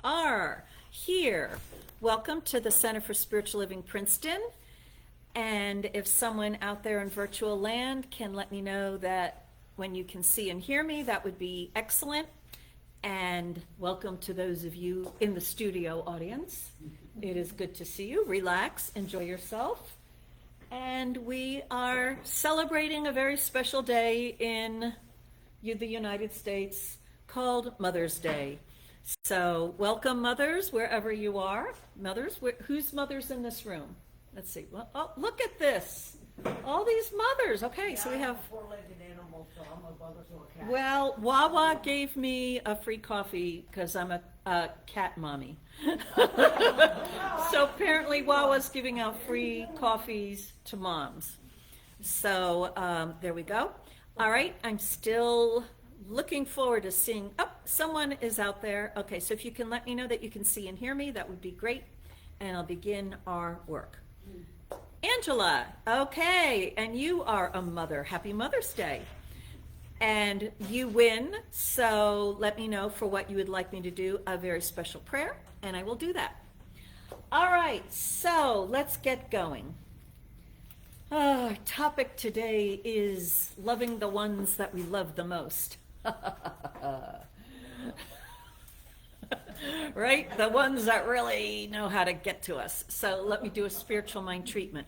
are here. Welcome to the Center for Spiritual Living Princeton. And if someone out there in virtual land can let me know that when you can see and hear me, that would be excellent. And welcome to those of you in the studio audience. It is good to see you. Relax, enjoy yourself. And we are celebrating a very special day in the United States called Mother's Day. So welcome, mothers, wherever you are. Mothers, whose mothers in this room? Let's see. Well, oh, look at this. All these mothers. Okay, yeah, so we have four-legged animal, so I'm a mother to a cat. Well, Wawa gave me a free coffee because I'm a cat mommy. So apparently Wawa's giving out free coffees to moms. So there we go. All right, I'm still looking forward to seeing, someone is out there. Okay, so if you can let me know that you can see and hear me, that would be great. And I'll begin our work. Angela, okay, and you are a mother. Happy Mother's Day. And you win, so let me know for what you would like me to do, a very special prayer, and I will do that. All right, so let's get going. Our topic today is loving the ones that we love the most. Right? The ones that really know how to get to us. So let me do a spiritual mind treatment.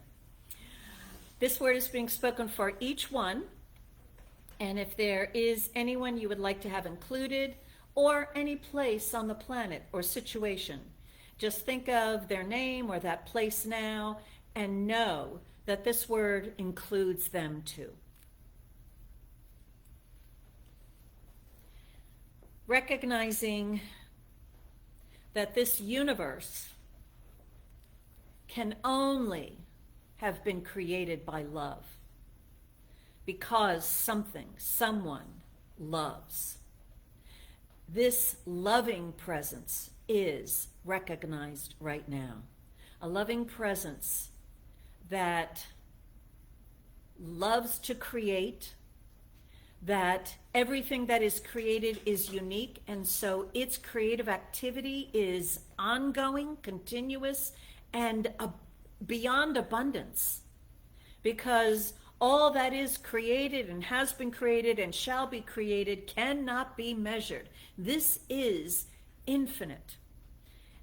This word is being spoken for each one. And if there is anyone you would like to have included, or any place on the planet or situation, just think of their name or that place now and know that this word includes them too. Recognizing that this universe can only have been created by love because someone loves. This loving presence is recognized right now. A loving presence that loves to create, that everything that is created is unique, and so its creative activity is ongoing, continuous, and beyond abundance, because all that is created and has been created and shall be created cannot be measured. This is infinite.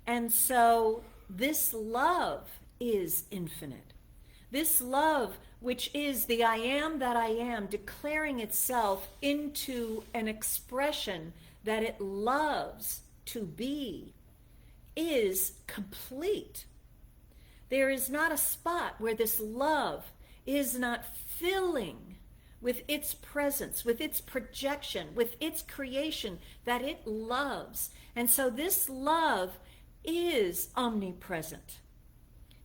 And so this love is infinite. This love, which is the I am that I am, declaring itself into an expression that it loves to be, is complete. There is not a spot where this love is not filling with its presence, with its projection, with its creation that it loves. And so this love is omnipresent.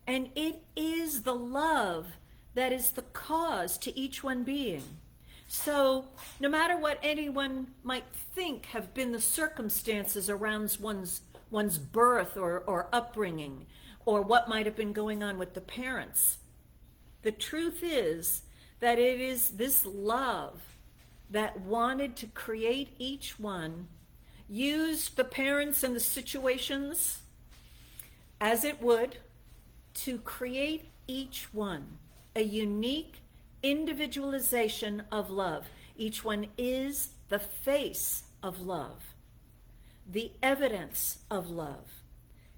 And it is the love that is the cause to each one being. So no matter what anyone might think have been the circumstances around one's birth or upbringing, or what might have been going on with the parents, the truth is that it is this love that wanted to create each one, used the parents and the situations as it would, to create each one a unique individualization of love. Each one is the face of love, the evidence of love.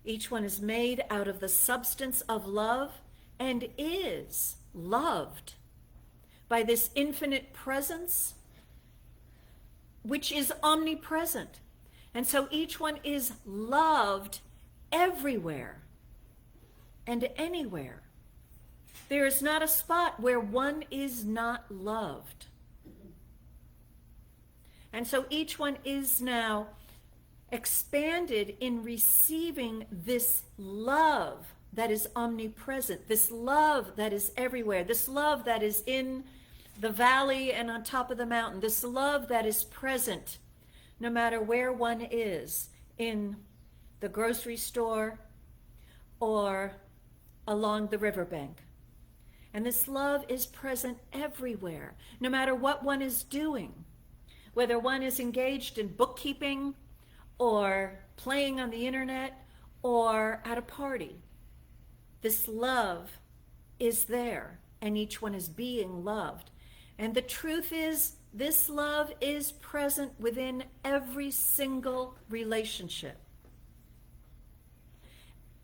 Each one is made out of the substance of love and is loved by this infinite presence, which is omnipresent. And so each one is loved everywhere and anywhere. There is not a spot where one is not loved. And so each one is now expanded in receiving this love that is omnipresent, this love that is everywhere, this love that is in the valley and on top of the mountain, this love that is present no matter where one is, in the grocery store or along the riverbank. And this love is present everywhere, no matter what one is doing, whether one is engaged in bookkeeping or playing on the internet or at a party. This love is there, and each one is being loved. And the truth is, this love is present within every single relationship.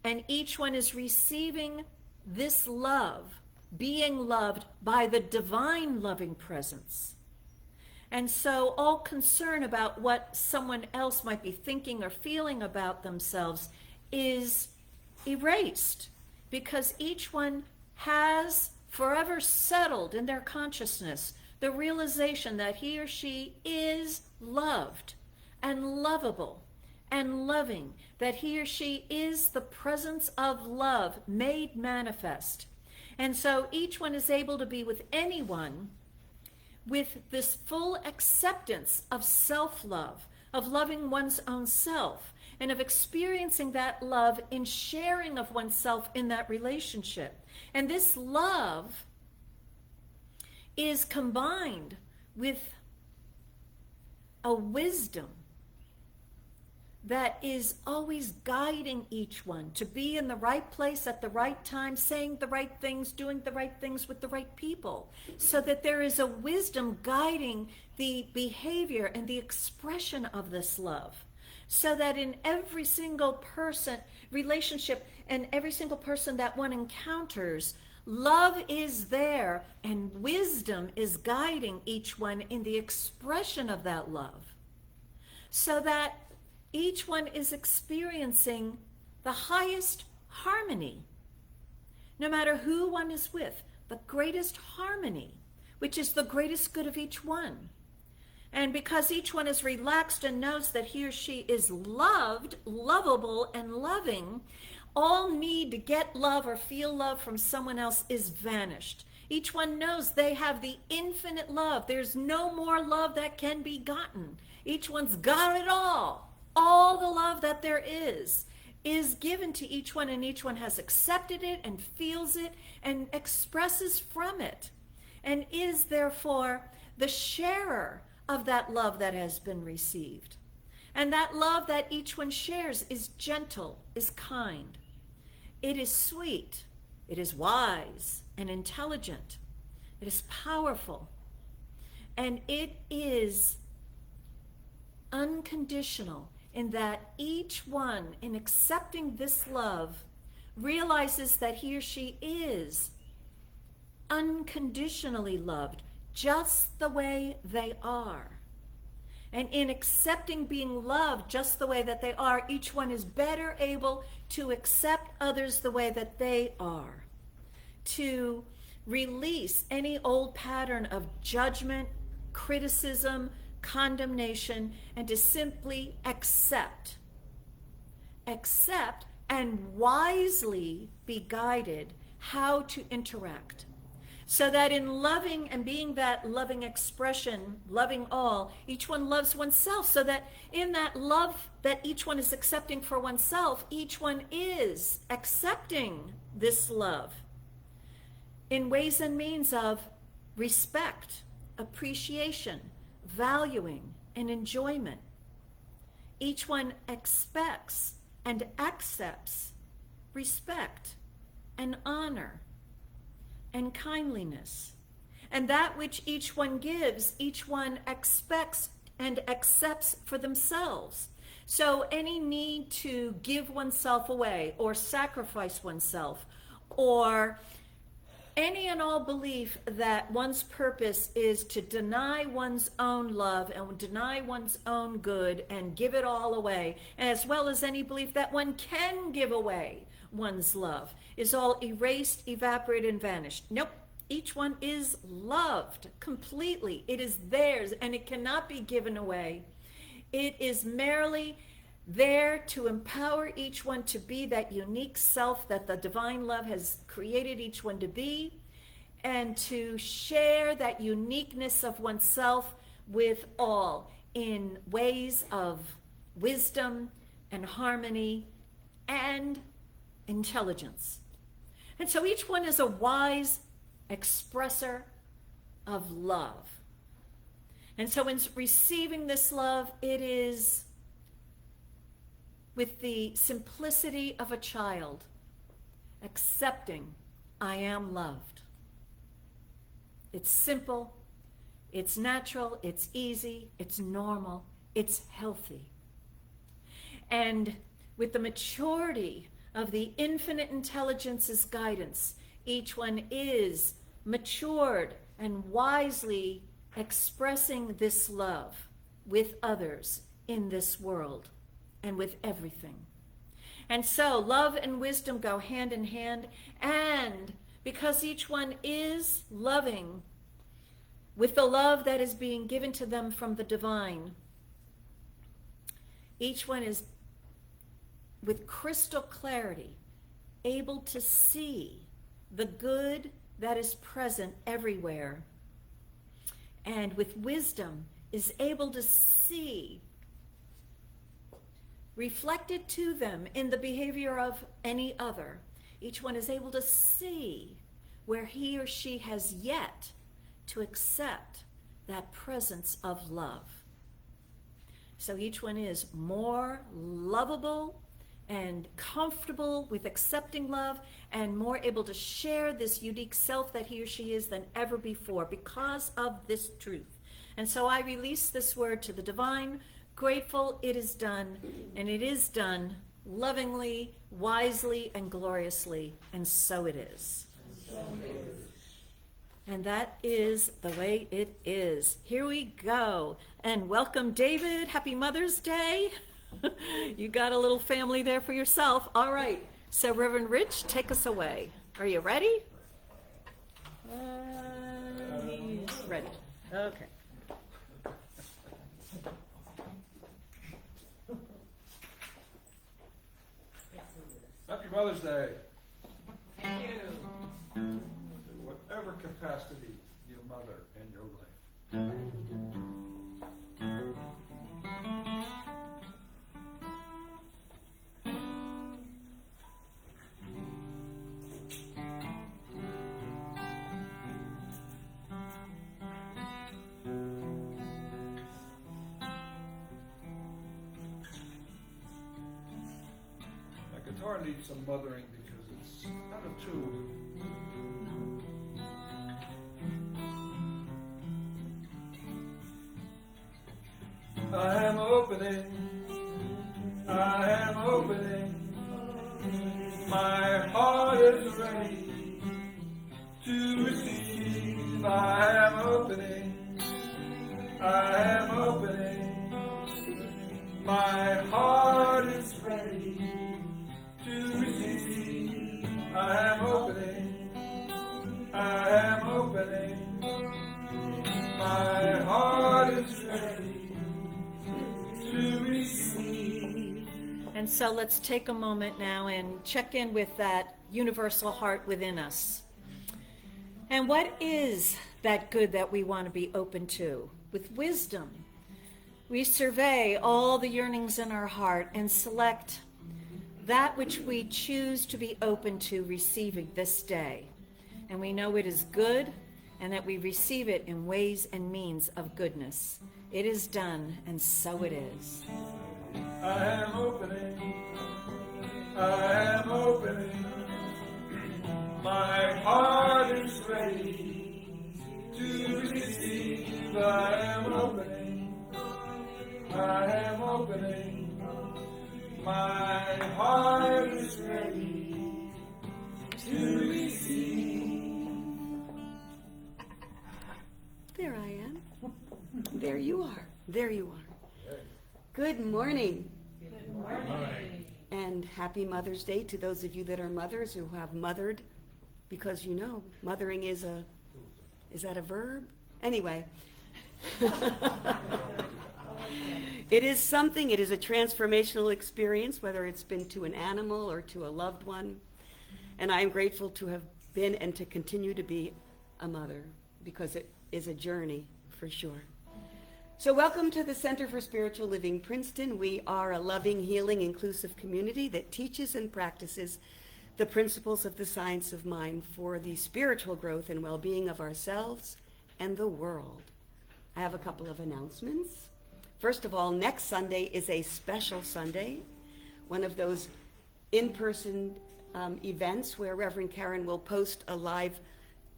And each one is receiving this love, being loved by the divine loving presence. And so all concern about what someone else might be thinking or feeling about themselves is erased, because each one has forever settled in their consciousness the realization that he or she is loved and lovable and loving, that he or she is the presence of love made manifest. And so each one is able to be with anyone with this full acceptance of self-love, of loving one's own self, and of experiencing that love in sharing of oneself in that relationship. And this love is combined with a wisdom that is always guiding each one to be in the right place at the right time, saying the right things, doing the right things with the right people, so that there is a wisdom guiding the behavior and the expression of this love, so that in every single person, relationship, and every single person that one encounters, love is there and wisdom is guiding each one in the expression of that love, so that each one is experiencing the highest harmony, no matter who one is with, the greatest harmony, which is the greatest good of each one. And because each one is relaxed and knows that he or she is loved, lovable, and loving, all need to get love or feel love from someone else is vanished. Each one knows they have the infinite love. There's no more love that can be gotten. Each one's got it all. All the love that there is given to each one, and each one has accepted it and feels it and expresses from it, and is therefore the sharer of that love that has been received. And that love that each one shares is gentle, is kind. It is sweet. It is wise and intelligent. It is powerful. And it is unconditional, in that each one, in accepting this love, realizes that he or she is unconditionally loved, just the way they are. And in accepting being loved just the way that they are, each one is better able to accept others the way that they are, to release any old pattern of judgment, criticism, condemnation, and to simply accept, and wisely be guided how to interact. So that in loving and being that loving expression, loving all, each one loves oneself, so that in that love that each one is accepting for oneself, each one is accepting this love in ways and means of respect, appreciation, valuing, and enjoyment. Each one expects and accepts respect and honor and kindliness. And that which each one gives, each one expects and accepts for themselves. So any need to give oneself away or sacrifice oneself, or any and all belief that one's purpose is to deny one's own love and deny one's own good and give it all away, as well as any belief that one can give away one's love, is all erased, evaporated, and vanished. Nope. Each one is loved completely. It is theirs, and it cannot be given away. It is merely there to empower each one to be that unique self that the divine love has created each one to be, and to share that uniqueness of oneself with all in ways of wisdom and harmony and intelligence. And so each one is a wise expresser of love. And so in receiving this love, it is with the simplicity of a child, accepting I am loved. It's simple, it's natural, it's easy, it's normal, it's healthy. And with the maturity of the infinite intelligence's guidance, each one is matured and wisely expressing this love with others in this world and with everything. And so love and wisdom go hand in hand, and because each one is loving with the love that is being given to them from the divine, each one is with crystal clarity able to see the good that is present everywhere, and with wisdom is able to see reflected to them in the behavior of any other. Each one is able to see where he or she has yet to accept that presence of love. So each one is more lovable and comfortable with accepting love, and more able to share this unique self that he or she is than ever before because of this truth. And so I release this word to the divine, grateful it is done, and it is done lovingly, wisely, and gloriously, and so it is. And that is the way it is. Here we go. And welcome, David. Happy Mother's Day. You got a little family there for yourself. All right. So Reverend Rich, take us away. Are you ready? He's ready. Okay. Happy Mother's Day. Thank you. In whatever capacity you mother in your life. My guitar needs some mothering because it's out of tune. I am opening, my heart is ready to receive. I am opening, my heart is ready to receive. I am opening, my heart is ready to receive. And so let's take a moment now and check in with that universal heart within us. And what is that good that we want to be open to? With wisdom, we survey all the yearnings in our heart and select that which we choose to be open to receiving this day. And we know it is good, and that we receive it in ways and means of goodness. It is done, and so it is. I am opening, my heart is ready to receive. I am opening, my heart is ready to receive. There I am. There you are. There you are. Good morning. Good morning. And happy Mother's Day to those of you that are mothers who have mothered, because you know, mothering is that a verb? Anyway. It is something, it is a transformational experience, whether it's been to an animal or to a loved one. And I am grateful to have been and to continue to be a mother, because it is a journey for sure. So welcome to the Center for Spiritual Living Princeton. We are a loving, healing, inclusive community that teaches and practices the principles of the science of mind for the spiritual growth and well-being of ourselves and the world. I have a couple of announcements. First of all, next Sunday is a special Sunday. one of those in-person events where Reverend Karen will post a live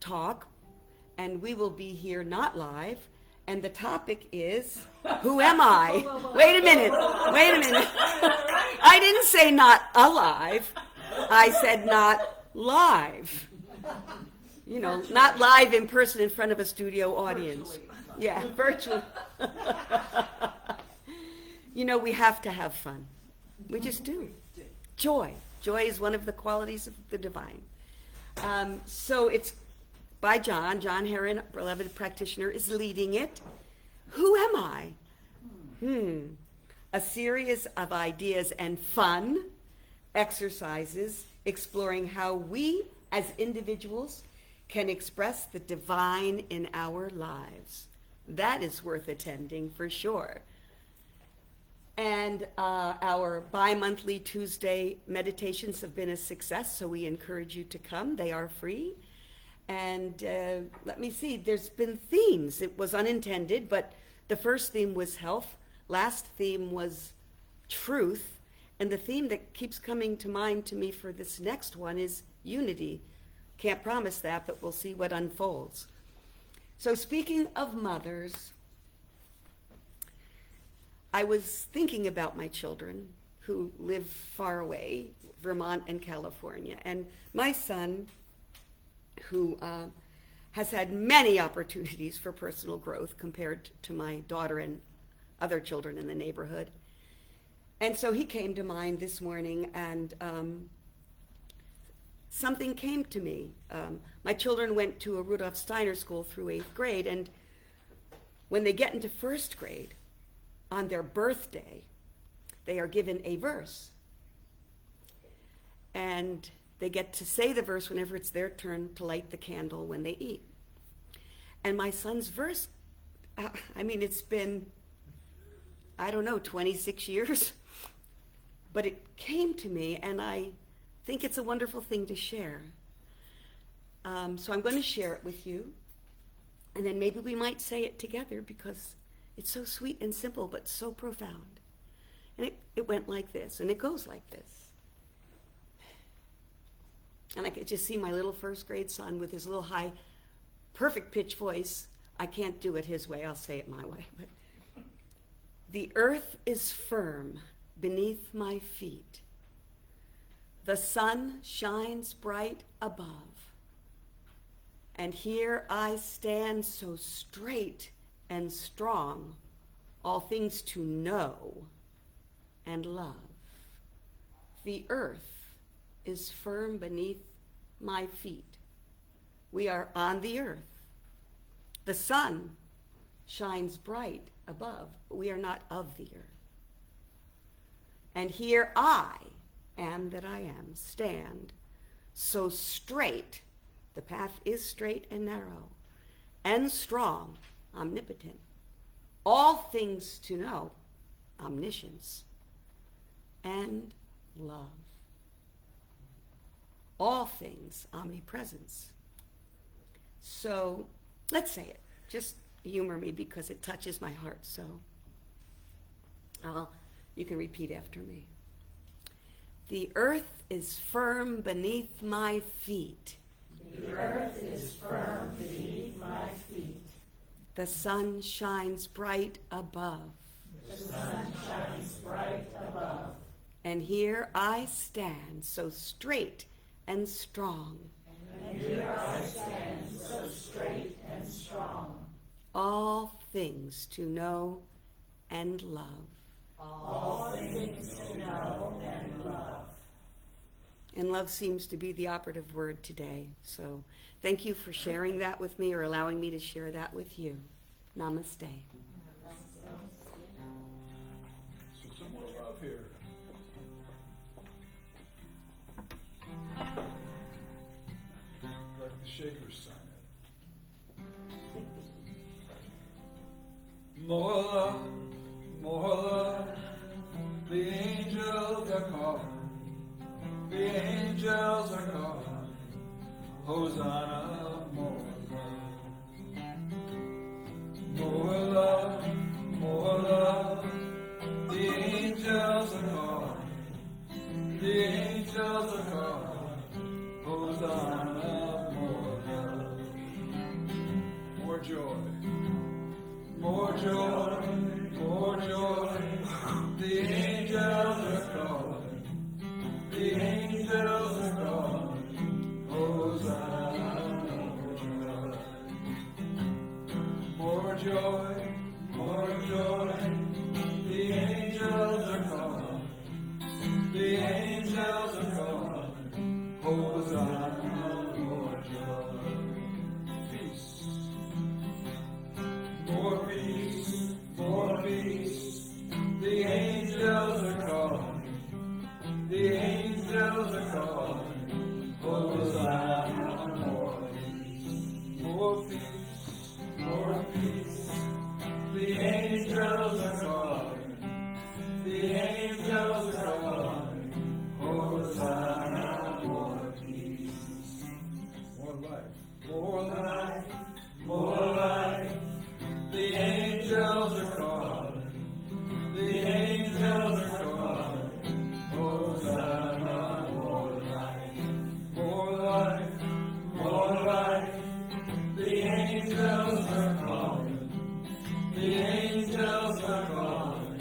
talk, and we will be here not live. And the topic is, who am I? Wait a minute. I didn't say not alive. I said not live. You know, not live in person in front of a studio audience. Yeah, virtually. You know, we have to have fun. We just do. Joy. Joy is one of the qualities of the divine. So it's by John. John Heron, beloved practitioner, is leading it. Who am I? A series of ideas and fun exercises exploring how we as individuals can express the divine in our lives. That is worth attending for sure. And our bi-monthly Tuesday meditations have been a success, so we encourage you to come. They are free. And let me see, there's been themes. It was unintended, but the first theme was health. Last theme was truth. And the theme that keeps coming to mind to me for this next one is unity. Can't promise that, but we'll see what unfolds. So speaking of mothers, I was thinking about my children who live far away, Vermont and California. And my son, who has had many opportunities for personal growth compared to my daughter and other children in the neighborhood. And so he came to mind this morning, and something came to me. My children went to a Rudolf Steiner school through 8th grade, and when they get into 1st grade, on their birthday, they are given a verse. And they get to say the verse whenever it's their turn to light the candle when they eat. And my son's verse, it's been, 26 years. But it came to me, and I think it's a wonderful thing to share. So I'm going to share it with you. And then maybe we might say it together because it's so sweet and simple, but so profound. And it went like this, and it goes like this. And I could just see my little 1st grade son with his little high, perfect pitch voice. I can't do it his way, I'll say it my way. But the earth is firm beneath my feet. The sun shines bright above. And here I stand so straight and strong, all things to know and love. The earth is firm beneath my feet. We are on the earth. The sun shines bright above, but we are not of the earth. And here I am that I am, stand so straight. The path is straight and narrow and strong, omnipotent. All things to know, omniscience and love. All things, omnipresence. So let's say it. Just humor me because it touches my heart. So you can repeat after me. The earth is firm beneath my feet. The earth is firm beneath my feet. The sun shines bright above. The sun shines bright above. And here I stand so straight and strong. And here I stand so straight and strong. All things to know and love. All things to know and love. And love seems to be the operative word today. So thank you for sharing that with me or allowing me to share that with you. Namaste. So some more love here. Like the Shakers sang it. More love, the angels are calling. The angels are calling. Hosanna, more love. More love, the angels are calling. angels are calling, Hosanna, more love, more joy, more joy, more joy. The angels are calling, the angels are calling, Hosanna, more joy, more joy. The angels are calling, the angels are calling, Hosanna, more joy. Peace, more peace, more peace. The angels are calling, the angels are calling, Hosanna, more peace, more peace, more peace. The angels are calling, the angels are calling, Hosanna, more peace, more life, more life, more life. The angels are calling, the angels are calling, Hosanna, more life, more life, more life. The angels are calling, the angels are calling,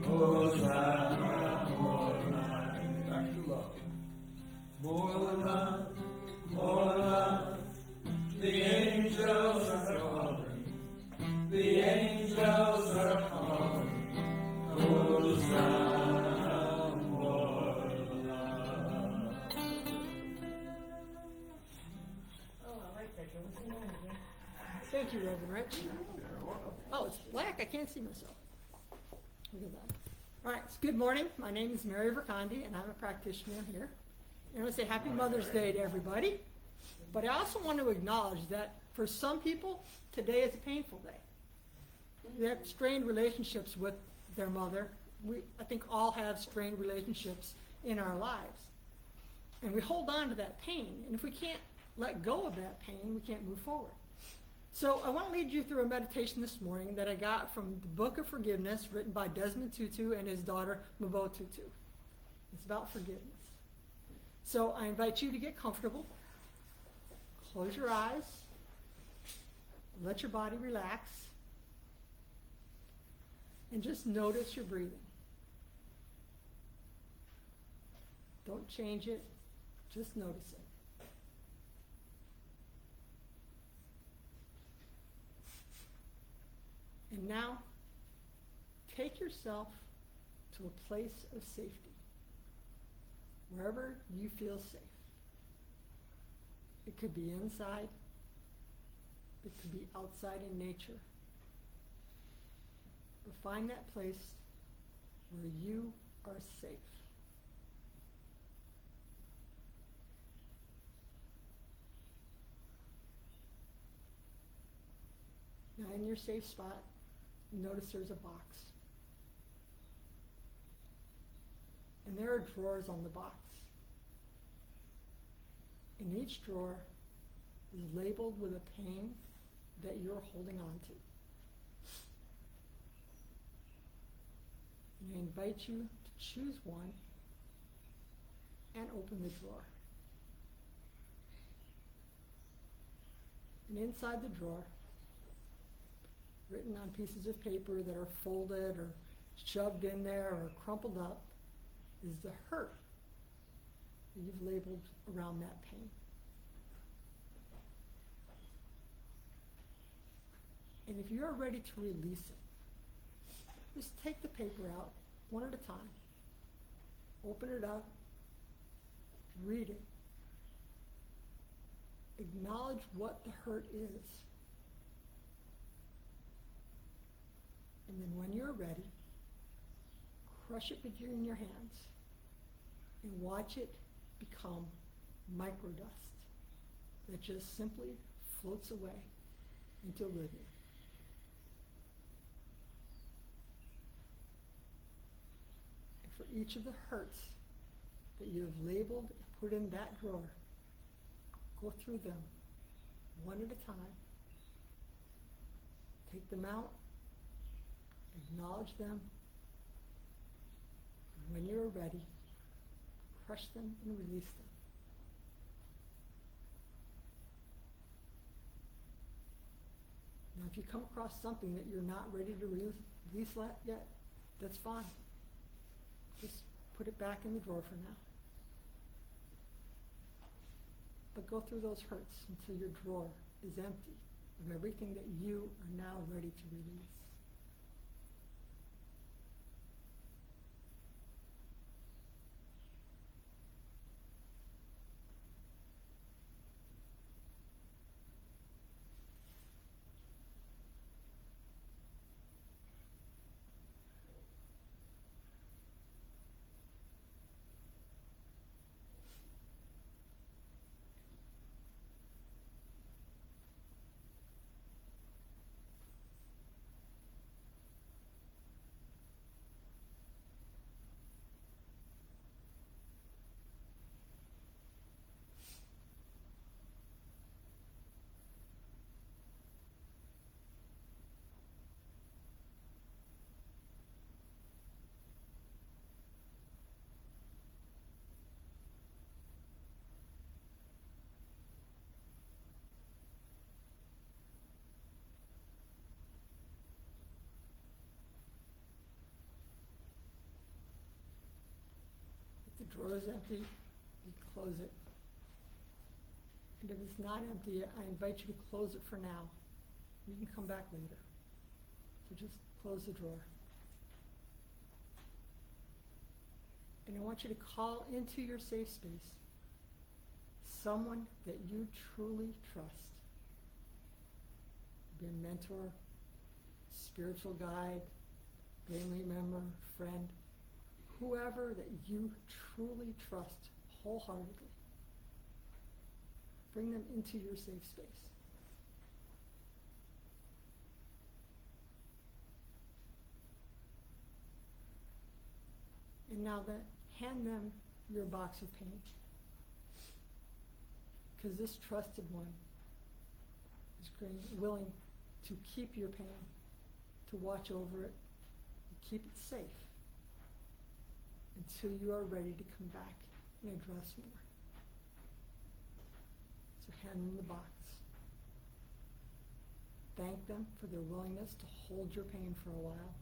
Hosanna, more life. Back to love. More love, more love. The angels are calling, the angels are calling, Hosanna, more love. Oh, I like that. What's the name again? Thank you, Reverend Rich. Oh, it's black. I can't see myself. Look at that. All right. So good morning. My name is Mary Vercondi, and I'm a practitioner here. And I want to say Happy Mother's Day to everybody. But I also want to acknowledge that for some people, today is a painful day. They have strained relationships with their mother. I think all have strained relationships in our lives. And we hold on to that pain. And if we can't let go of that pain, we can't move forward. So I want to lead you through a meditation this morning that I got from the Book of Forgiveness, written by Desmond Tutu and his daughter Mabo Tutu. It's about forgiveness. So I invite you to get comfortable. Close your eyes. Let your body relax. And just notice your breathing. Don't change it. Just notice it. And now, take yourself to a place of safety, wherever you feel safe. It could be inside, it could be outside in nature. But find that place where you are safe. Now, in your safe spot, notice there's a box. And there are drawers on the box. And each drawer is labeled with a pain that you're holding on to. And I invite you to choose one and open the drawer. And inside the drawer, written on pieces of paper that are folded or shoved in there or crumpled up, is the hurt that you've labeled around that pain. And if you're ready to release it, just take the paper out one at a time. Open it up. Read it. Acknowledge what the hurt is. And then when you're ready, crush it in your hands and watch it become microdust that just simply floats away into oblivion. And for each of the hurts that you have labeled and put in that drawer, go through them one at a time. Take them out. Acknowledge them. And when you're ready, crush them and release them. Now, if you come across something that you're not ready to release yet, that's fine. Just put it back in the drawer for now. But go through those hurts until your drawer is empty of everything that you are now ready to release. If the drawer is empty, you close it. And if it's not empty, I invite you to close it for now. You can come back later. So just close the drawer. And I want you to call into your safe space someone that you truly trust. Be a mentor, spiritual guide, family member, friend, whoever that you truly trust wholeheartedly. Bring them into your safe space. And now hand them your box of pain. Because this trusted one is willing to keep your pain, to watch over it, and keep it safe until you are ready to come back and address more. So hand them the box. Thank them for their willingness to hold your pain for a while.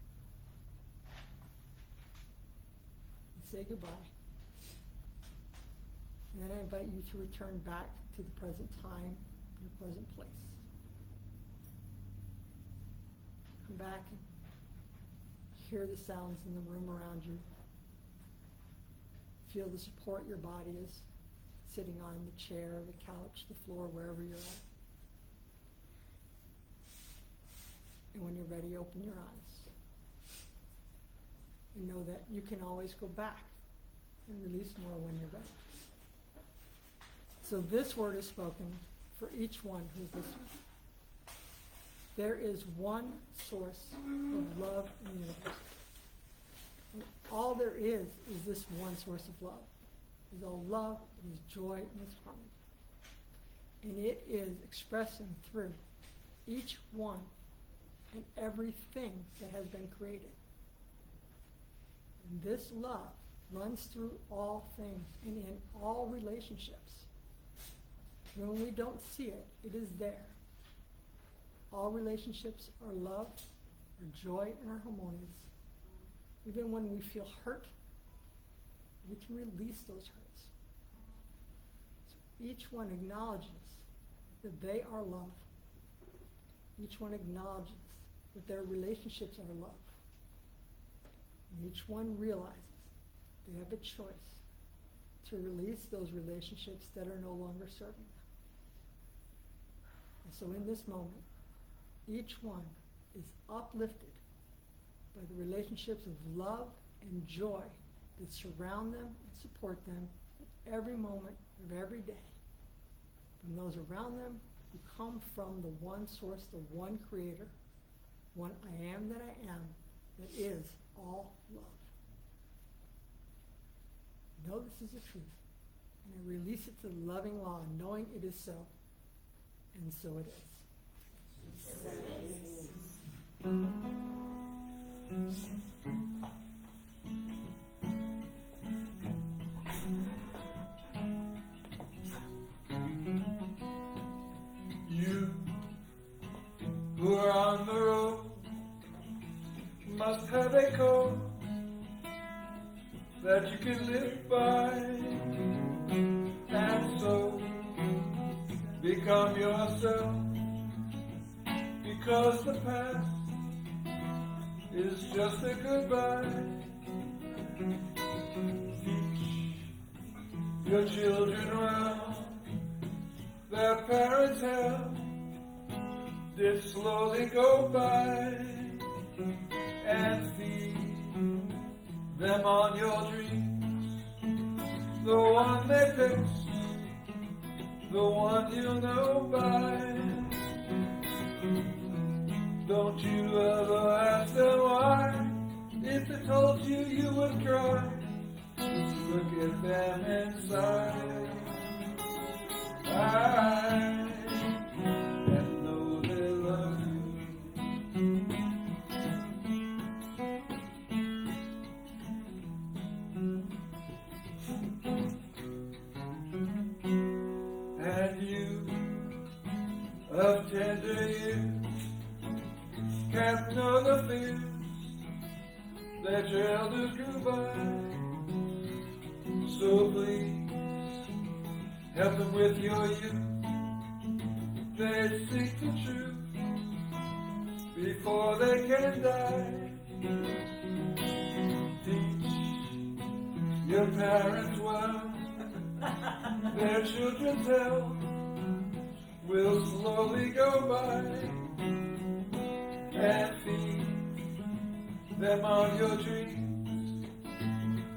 And say goodbye. And then I invite you to return back to the present time, your present place. Come back and hear the sounds in the room around you. Feel the support your body is sitting on, the chair, the couch, the floor, wherever you're at. And when you're ready, open your eyes. And know that you can always go back and release more when you're ready. So this word is spoken for each one who's listening. There is one source of love in the universe. And all there is this one source of love. It is all love, it is joy, and it's harmony. And it is expressing through each one and everything that has been created. And this love runs through all things and in all relationships. When we don't see it, it is there. All relationships are love, are joy, and are harmonious. Even when we feel hurt, we can release those hurts. So each one acknowledges that they are love. Each one acknowledges that their relationships are love. And each one realizes they have a choice to release those relationships that are no longer serving them. And so in this moment, each one is uplifted by the relationships of love and joy that surround them and support them at every moment of every day. From those around them who come from the one source, the one creator, one I am that I am, that is all love. Know this is the truth, and I release it to the loving law, knowing it is so, and so it is. that you can live by, and so become yourself, because the past is just a goodbye. Teach your children well, their parents' help did slowly go by, and feed them on your dreams, the one they picked, the one you'll know by. Don't you ever ask them why, if they told you you would cry. Just look at them inside, and know they love you. And you of tender years can't know the fears that your elders grew by. So please help them with your youth. They seek the truth before they can die. Teach your parents well, their children's health will slowly go by, and feed them on your dreams,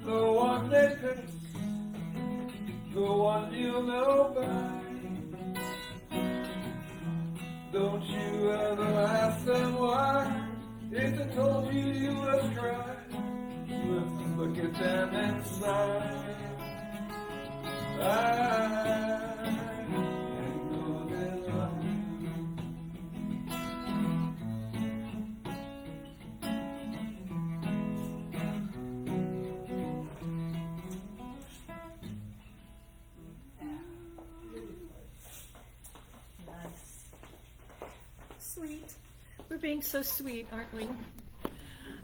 the one they pick, the one you'll know by. Don't you ever ask them why, if they told you you would cry. Look at them inside, and know they love you. Sweet. We're being so sweet, aren't we?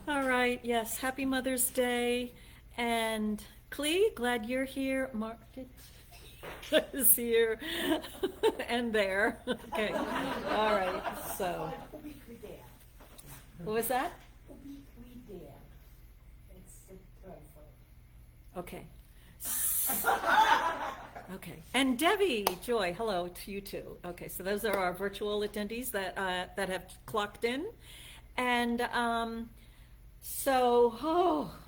All right, yes, happy Mother's Day. And Clee, glad you're here. Margaret is here. And there. Okay. All right, so. What was that? Okay. Okay. And Debbie Joy, hello to you too. Okay, so those are our virtual attendees that have clocked in. And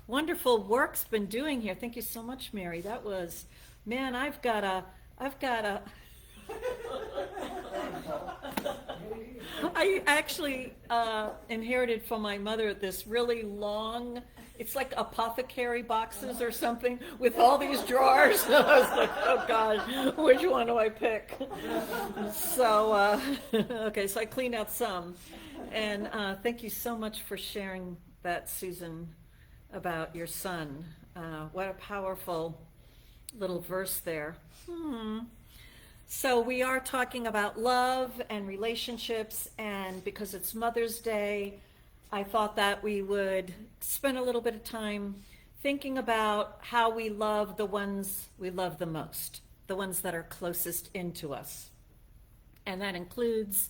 wonderful work's been doing here. Thank you so much, Mary. That was, man, I've got a I actually inherited from my mother this really long, it's like apothecary boxes or something with all these drawers. I was like, oh God, which one do I pick? So, okay, so I cleaned out some. And thank you so much for sharing that, Susan, about your son. What a powerful little verse there. So we are talking about love and relationships, and because it's Mother's Day, I thought that we would spend a little bit of time thinking about how we love the ones we love the most, the ones that are closest into us. And that includes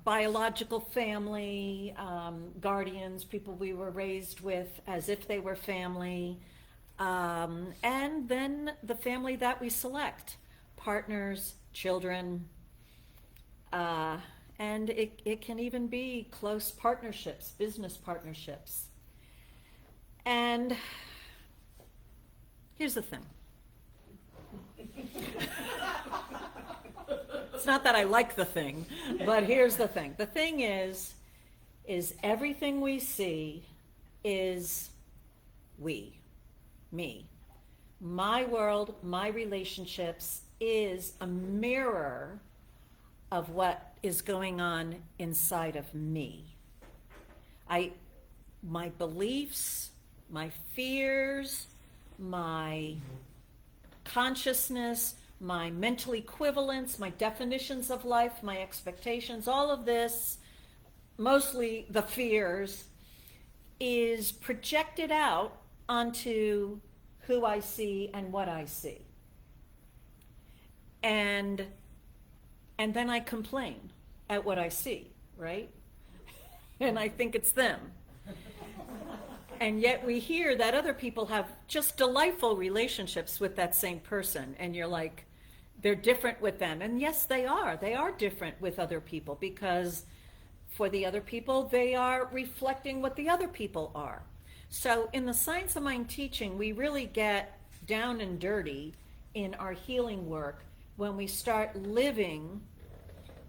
biological family, guardians, people we were raised with as if they were family, and then the family that we select, partners, children, and it can even be close partnerships, business partnerships. And here's the thing. It's not that I like the thing, but here's the thing. The thing is everything we see is we, me. My world, my relationships is a mirror of what is going on inside of me. My beliefs, my fears, my consciousness, my mental equivalents, my definitions of life, my expectations, all of this, mostly the fears, is projected out onto who I see and what I see. And then I complain at what I see, right? And I think it's them. And yet we hear that other people have just delightful relationships with that same person. And you're like, they're different with them. And yes, they are. They are different with other people because for the other people, they are reflecting what the other people are. So in the Science of Mind teaching, we really get down and dirty in our healing work when we start living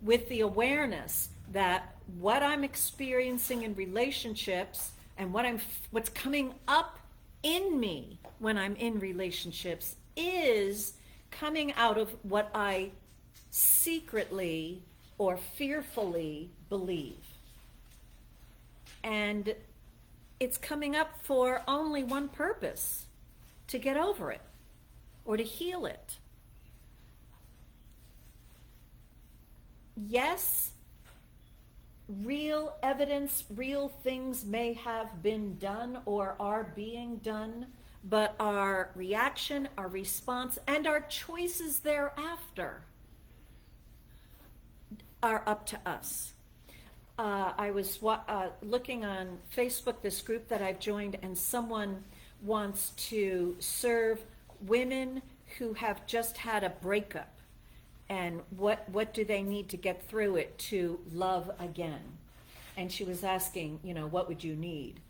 with the awareness that what I'm experiencing in relationships and what's coming up in me when I'm in relationships is coming out of what I secretly or fearfully believe. And it's coming up for only one purpose, to get over it or to heal it. Yes, real evidence, real things may have been done or are being done, but our reaction, our response, and our choices thereafter are up to us. I was looking on Facebook, this group that I've joined, and someone wants to serve women who have just had a breakup. And what do they need to get through it to love again? And she was asking, what would you need?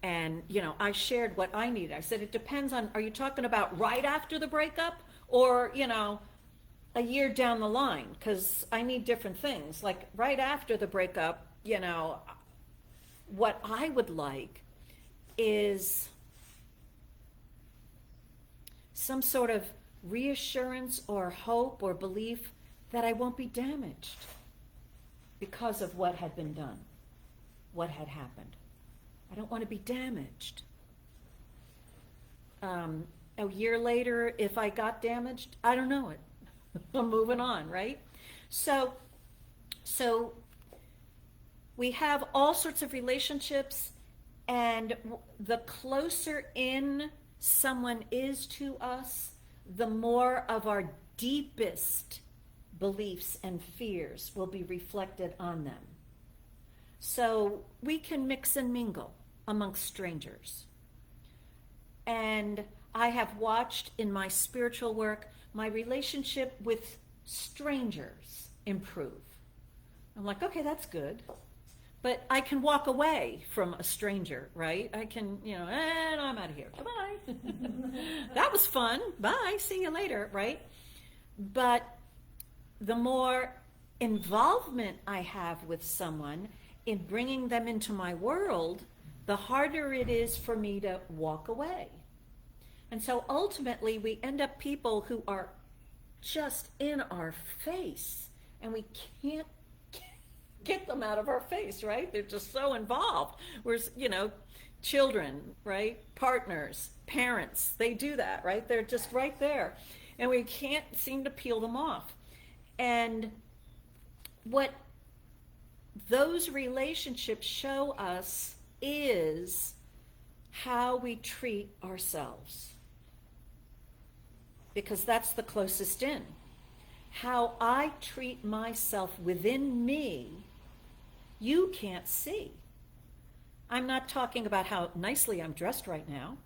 And, I shared what I needed. I said, it depends on, are you talking about right after the breakup or, a year down the line? Because I need different things. Like right after the breakup, what I would like is some sort of reassurance or hope or belief that I won't be damaged because of what had been done, what had happened. I don't want to be damaged. A year later, if I got damaged, I don't know it. I'm moving on, right? So we have all sorts of relationships, and the closer in someone is to us, the more of our deepest beliefs and fears will be reflected on them. So we can mix and mingle amongst strangers. And I have watched in my spiritual work, my relationship with strangers improve. I'm like, okay, that's good. But I can walk away from a stranger, right? I can, and I'm out of here. Bye-bye. That was fun. Bye. See you later, right? But the more involvement I have with someone in bringing them into my world, the harder it is for me to walk away. And so ultimately we end up people who are just in our face and we can't get them out of our face, right? They're just so involved. Whereas, children, right? Partners, parents, they do that, right? They're just right there. And we can't seem to peel them off. And what those relationships show us is how we treat ourselves. Because that's the closest in. How I treat myself within me, you can't see. I'm not talking about how nicely I'm dressed right now.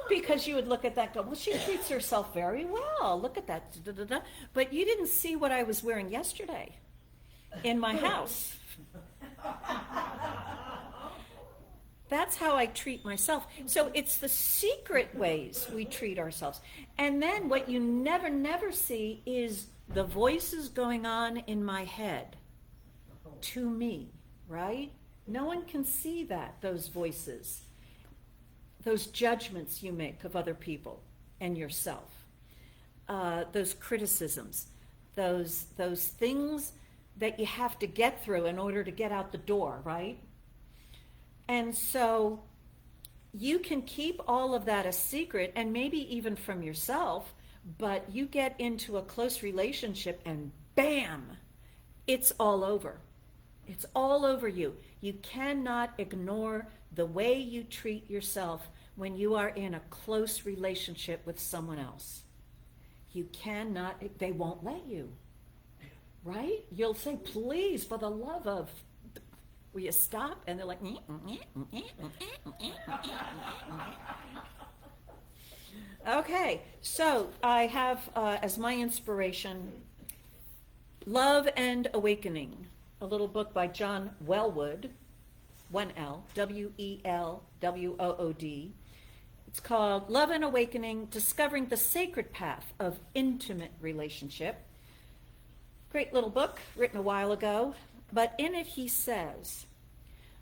Because you would look at that and go, well, she treats herself very well. Look at that. Da, da, da. But you didn't see what I was wearing yesterday in my house. That's how I treat myself. So it's the secret ways we treat ourselves. And then what you never see is the voices going on in my head to me, right? No one can see that, those voices, those judgments you make of other people and yourself, those criticisms, those things that you have to get through in order to get out the door, right? And so you can keep all of that a secret, and maybe even from yourself, but you get into a close relationship and bam, it's all over. It's all over you. You cannot ignore the way you treat yourself when you are in a close relationship with someone else. You cannot, they won't let you, right? You'll say, please, for the love of, will you stop? And they're like, okay, so I have as my inspiration, Love and Awakening, a little book by John Welwood, 1L, Welwood. It's called Love and Awakening, Discovering the Sacred Path of Intimate Relationship. Great little book, written a while ago, but in it he says,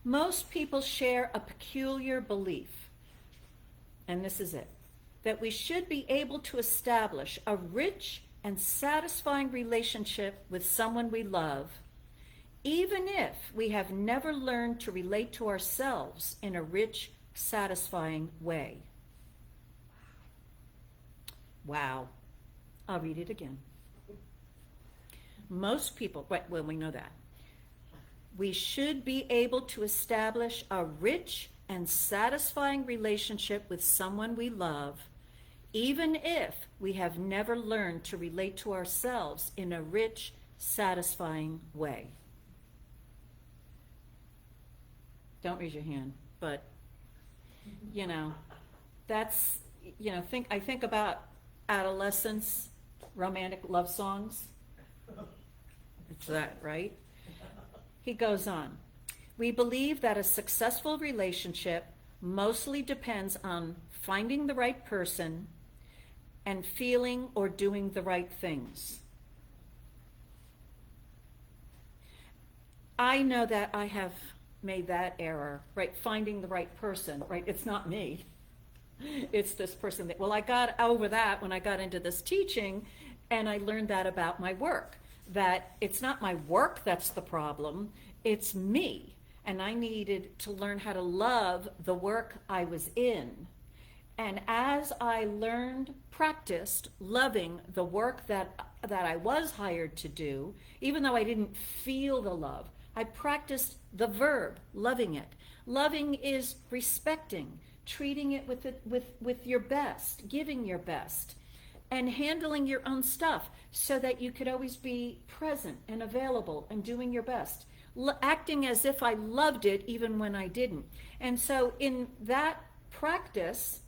most people share a peculiar belief, and this is it, that we should be able to establish a rich and satisfying relationship with someone we love, even if we have never learned to relate to ourselves in a rich, satisfying way. Wow. I'll read it again. Most people, well, we know that. We should be able to establish a rich and satisfying relationship with someone we love, even if we have never learned to relate to ourselves in a rich, satisfying way. Don't raise your hand, but, that's, I think about adolescence, romantic love songs. It's that, right? He goes on. We believe that a successful relationship mostly depends on finding the right person and feeling or doing the right things. I know that I have made that error, right? Finding the right person, right? It's not me. It's this person that, well, I got over that when I got into this teaching, and I learned that about my work, that it's not my work that's the problem, it's me. And I needed to learn how to love the work I was in. And as I learned, practiced loving the work that I was hired to do, even though I didn't feel the love, I practiced the verb, loving it. Loving is respecting, treating it with your best, giving your best, and handling your own stuff so that you could always be present and available and doing your best. Acting as if I loved it even when I didn't. And so in that practice,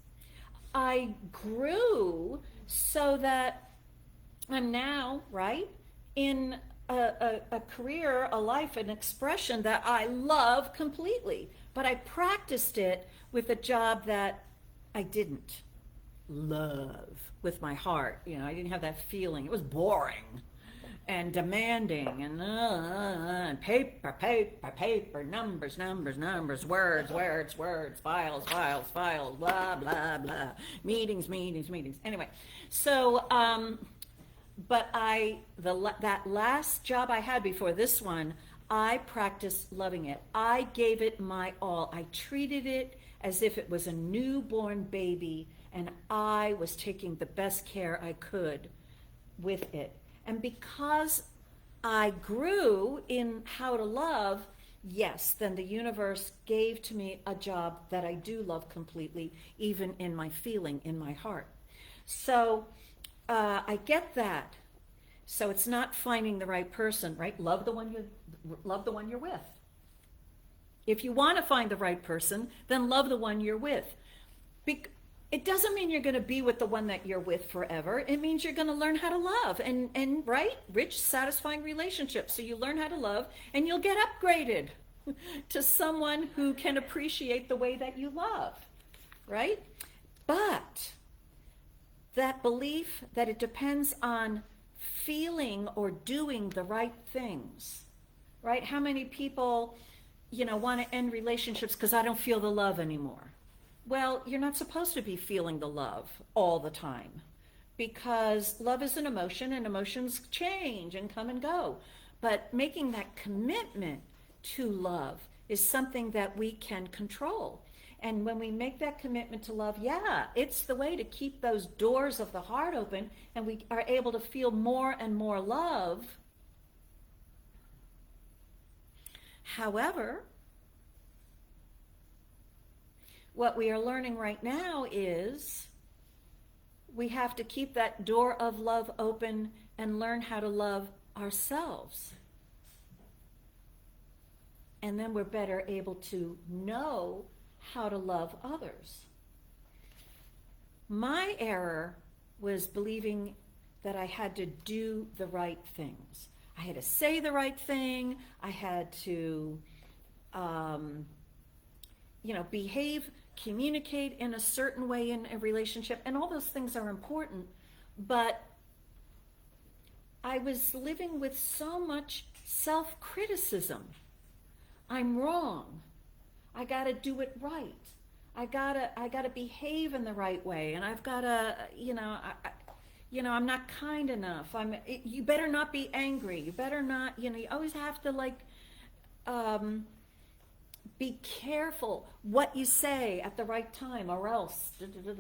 I grew so that I'm now, right, in a career, a life, an expression that I love completely. But I practiced it with a job that I didn't love with my heart. I didn't have that feeling. It was boring and demanding and paper, numbers, words, files, blah, blah, blah, meetings. Anyway, so, but that last job I had before this one, I practiced loving it. I gave it my all. I treated it as if it was a newborn baby, and I was taking the best care I could with it. And because I grew in how to love, yes, then the universe gave to me a job that I do love completely, even in my feeling, in my heart. So I get that. So it's not finding the right person, right? Love the one you're with. If you want to find the right person, then love the one you're with. It doesn't mean you're going to be with the one that you're with forever. It means you're going to learn how to love and right? Rich, satisfying relationships. So you learn how to love and you'll get upgraded to someone who can appreciate the way that you love, right? But that belief that it depends on feeling or doing the right things, right? How many people, want to end relationships because I don't feel the love anymore? Well, you're not supposed to be feeling the love all the time, because love is an emotion and emotions change and come and go. But making that commitment to love is something that we can control. And when we make that commitment to love, it's the way to keep those doors of the heart open, and we are able to feel more and more love. However, what we are learning right now is we have to keep that door of love open and learn how to love ourselves. And then we're better able to know how to love others. My error was believing that I had to do the right things. I had to say the right thing. I had to, behave, communicate in a certain way in a relationship. And all those things are important. But I was living with so much self-criticism. I'm wrong. I got to do it right. I gotta behave in the right way, and I've gotta, I'm not kind enough. You better not be angry. You better not, you always have to be careful what you say at the right time, or else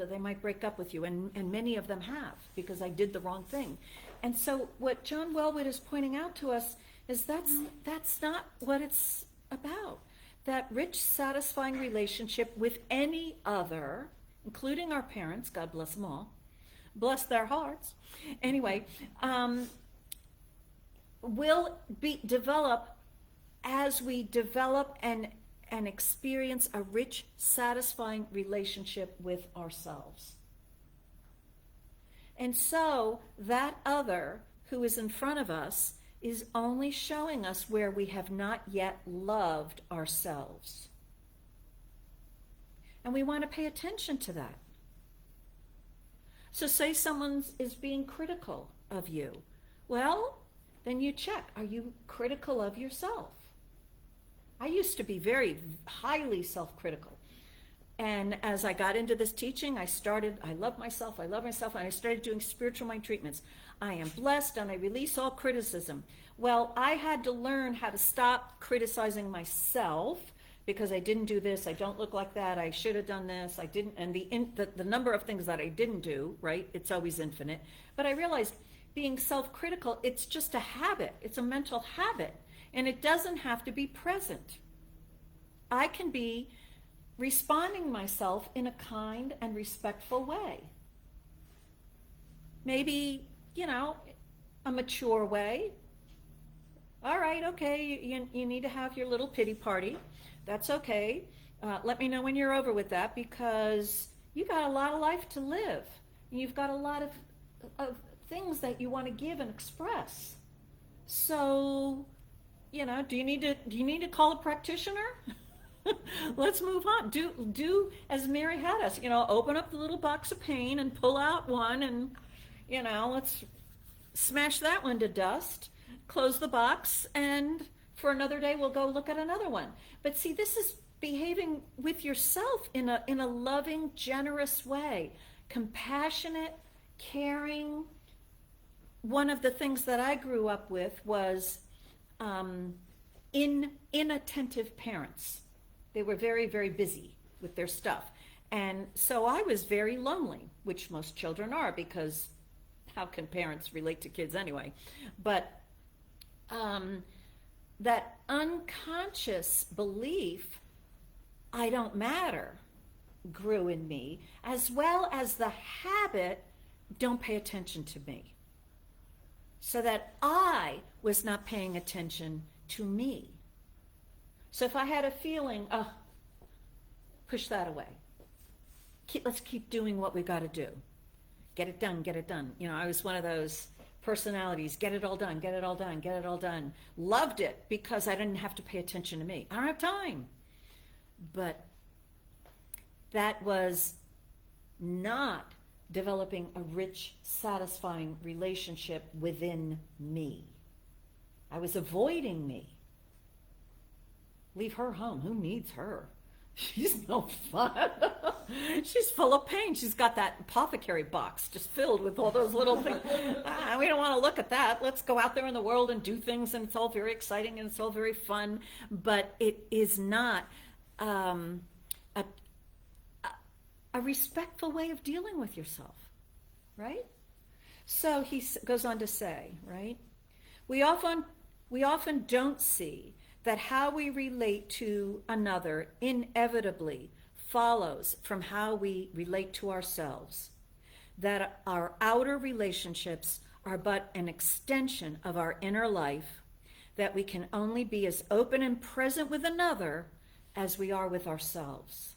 they might break up with you, and many of them have, because I did the wrong thing. And so what John Welwood is pointing out to us is that's not what it's about. That rich, satisfying relationship with any other, including our parents, God bless them all, bless their hearts, anyway, will develop as we develop and experience a rich, satisfying relationship with ourselves. And so that other who is in front of us is only showing us where we have not yet loved ourselves. And we want to pay attention to that. So say someone is being critical of you. Well, then you check, are you critical of yourself? I used to be very highly self-critical. And as I got into this teaching, I love myself, and I started doing spiritual mind treatments. I am blessed and I release all criticism. Well, I had to learn how to stop criticizing myself because I didn't do this, I don't look like that, I should have done this, I didn't, and the number of things that I didn't do, right, it's always infinite. But I realized being self-critical, it's just a habit, it's a mental habit, and it doesn't have to be present. I can be responding myself in a kind and respectful way. Maybe, a mature way. All right, okay, you need to have your little pity party. That's okay. Let me know when you're over with that, because you got a lot of life to live. You've got a lot of things that you want to give and express. So, do you need to call a practitioner? Let's move on. Do as Mary had us, open up the little box of pain and pull out one, and let's smash that one to dust, close the box, and for another day we'll go look at another one. But see, this is behaving with yourself in a loving, generous way, compassionate, caring. One of the things that I grew up with was inattentive parents. They were very, very busy with their stuff. And so I was very lonely, which most children are, because how can parents relate to kids anyway? But that unconscious belief, I don't matter, grew in me, as well as the habit, don't pay attention to me. So that I was not paying attention to me. So if I had a feeling, push that away. Let's keep doing what we got to do. Get it done, get it done. I was one of those personalities, get it all done, get it all done, get it all done. Loved it because I didn't have to pay attention to me. I don't have time. But that was not developing a rich, satisfying relationship within me. I was avoiding me. Leave her home. Who needs her? She's no fun. She's full of pain. She's got that apothecary box just filled with all those little things. We don't want to look at that. Let's go out there in the world and do things, and it's all very exciting and it's all very fun, but it is not a respectful way of dealing with yourself, right? So he goes on to say, right? We often don't see that how we relate to another inevitably follows from how we relate to ourselves, that our outer relationships are but an extension of our inner life, that we can only be as open and present with another as we are with ourselves.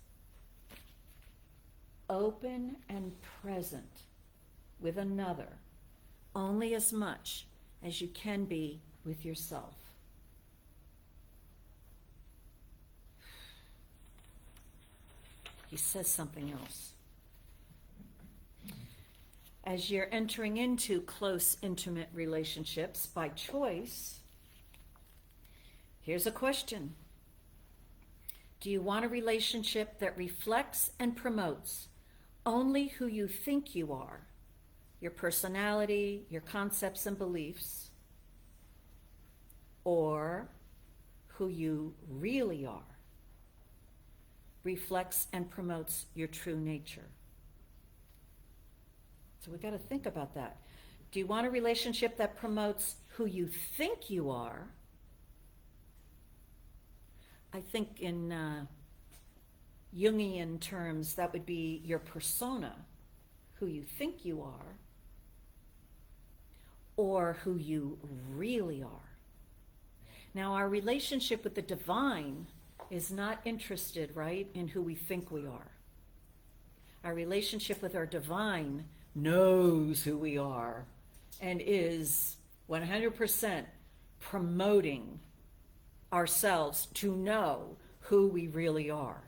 Open and present with another only as much as you can be with yourself. He says something else. As you're entering into close, intimate relationships by choice, here's a question. Do you want a relationship that reflects and promotes only who you think you are, your personality, your concepts and beliefs, or who you really are, reflects and promotes your true nature? So we got to think about that. Do you want a relationship that promotes who you think you are? I think in Jungian terms, that would be your persona, who you think you are, or who you really are. Now, our relationship with the divine is not interested, right, in who we think we are. Our relationship with our divine knows who we are and is 100% promoting ourselves to know who we really are.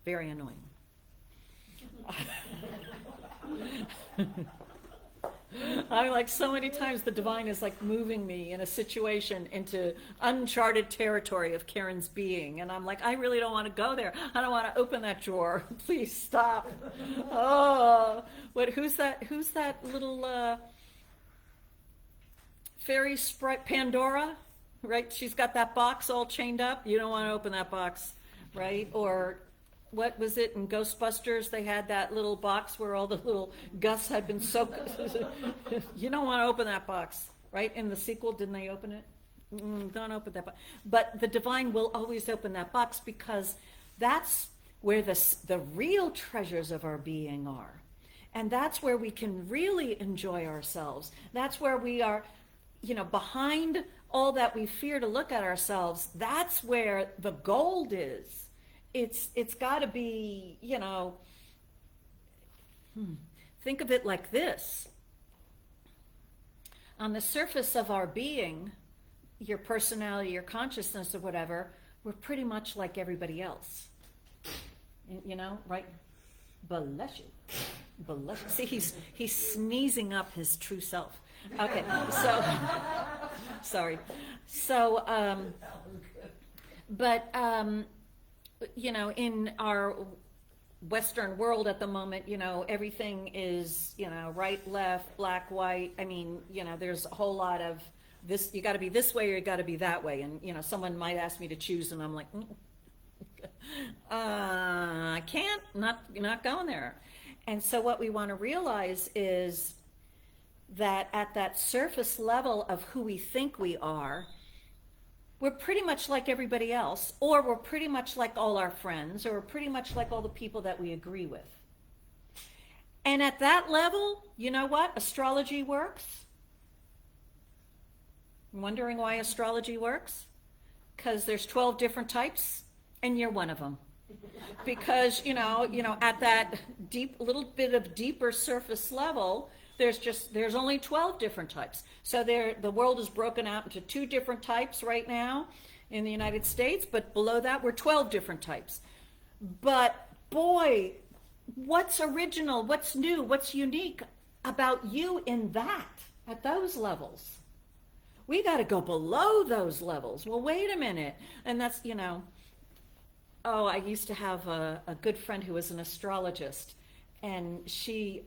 Very annoying. I'm like, so many times the divine is like moving me in a situation into uncharted territory of Karen's being. And I'm like, I really don't want to go there. I don't want to open that drawer. Please stop. Oh, who's that little fairy sprite? Pandora, right? She's got that box all chained up. You don't want to open that box, right? Or what was it in Ghostbusters? They had that little box where all the little Gus had been soaked. You don't want to open that box, right? In the sequel, didn't they open it? Don't open that box. But the divine will always open that box because that's where the real treasures of our being are. And that's where we can really enjoy ourselves. That's where we are, behind all that we fear to look at ourselves. That's where the gold is. It's got to be, think of it like this. On the surface of our being, your personality, your consciousness or whatever, we're pretty much like everybody else. Right? Bless you. Bless you. See, he's sneezing up his true self. Okay, so, sorry. So, in our Western world at the moment, everything is, right, left, black, white. I mean, there's a whole lot of this, you got to be this way or you got to be that way. And, someone might ask me to choose and I'm like, I can't, not going there. And so what we want to realize is that at that surface level of who we think we are, we're pretty much like everybody else, or we're pretty much like all our friends, or we're pretty much like all the people that we agree with. And at that level, you know what? Astrology works. Wondering why astrology works? Because there's 12 different types, and you're one of them. Because, at that little bit of deeper surface level, there's only 12 different types. So the world is broken out into 2 different types right now in the United States, but below that we're 12 different types. But boy, what's original, what's new, what's unique about you in that, at those levels? We got to go below those levels. Well, wait a minute. And that's, I used to have a good friend who was an astrologist, and she'd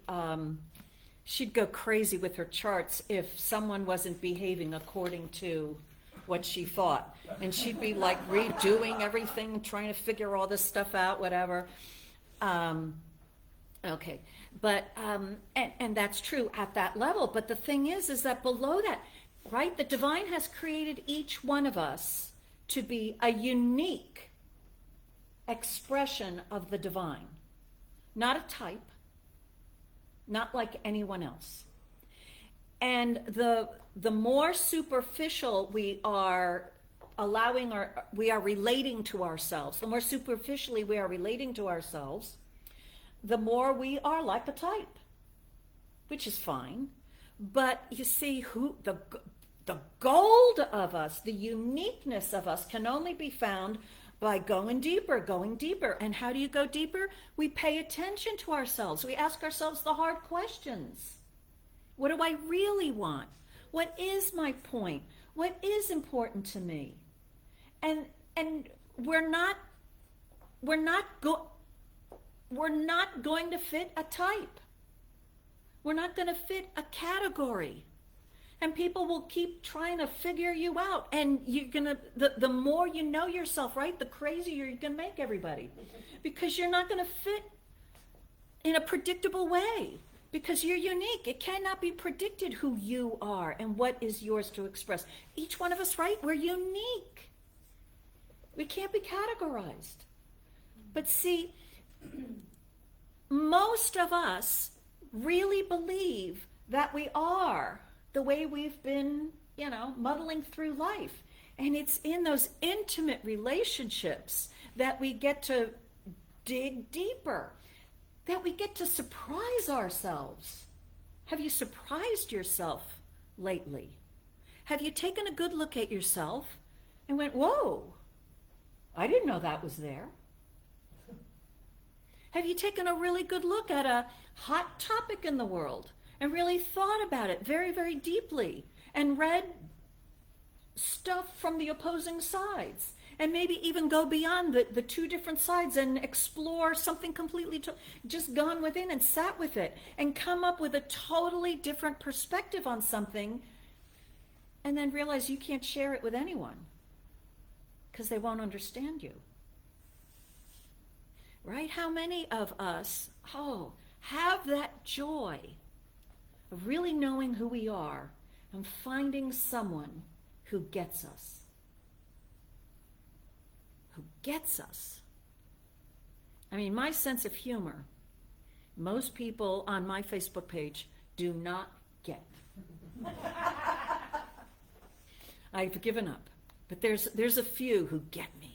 go crazy with her charts if someone wasn't behaving according to what she thought. And she'd be like redoing everything, trying to figure all this stuff out, whatever. Okay. But, and that's true at that level. But the thing is that below that, right? The divine has created each one of us to be a unique expression of the divine, not a type, not like anyone else. And the more superficial we are relating to ourselves, the more superficially we are relating to ourselves, the more we are like a type, which is fine. But you see, the gold of us, the uniqueness of us can only be found by going deeper. And how do you go deeper? We pay attention to ourselves. We ask ourselves the hard questions. What do I really want? What is my point? What is important to me? And we're not going to fit a type. We're not going to fit a category. And people will keep trying to figure you out. And you're going to, the more you know yourself, right, the crazier you're going to make everybody. Because you're not going to fit in a predictable way. Because you're unique. It cannot be predicted who you are and what is yours to express. Each one of us, right, we're unique. We can't be categorized. But see, most of us really believe that we are the way we've been, muddling through life. And it's in those intimate relationships that we get to dig deeper, that we get to surprise ourselves. Have you surprised yourself lately? Have you taken a good look at yourself and went, whoa, I didn't know that was there? Have you taken a really good look at a hot topic in the world and really thought about it very, very deeply and read stuff from the opposing sides and maybe even go beyond the two different sides and explore something completely, just gone within and sat with it and come up with a totally different perspective on something and then realize you can't share it with anyone because they won't understand you? Right? How many of us, have that joy of really knowing who we are and finding someone who gets us? Who gets us? I mean, my sense of humor, most people on my Facebook page do not get. I've given up. But there's a few who get me.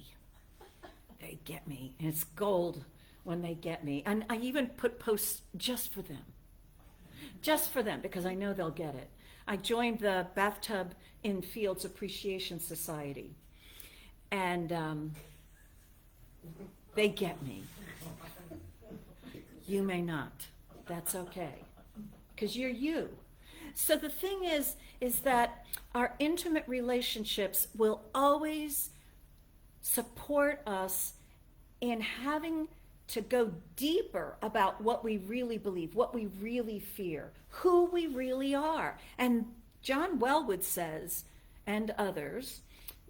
They get me, and it's gold when they get me. And I even put posts just for them, because I know they'll get it. I joined the Bathtub in Fields Appreciation Society, and they get me. You may not. That's okay, because you're you. So the thing is that our intimate relationships will always support us in having to go deeper about what we really believe, what we really fear, who we really are. And John Wellwood says, and others,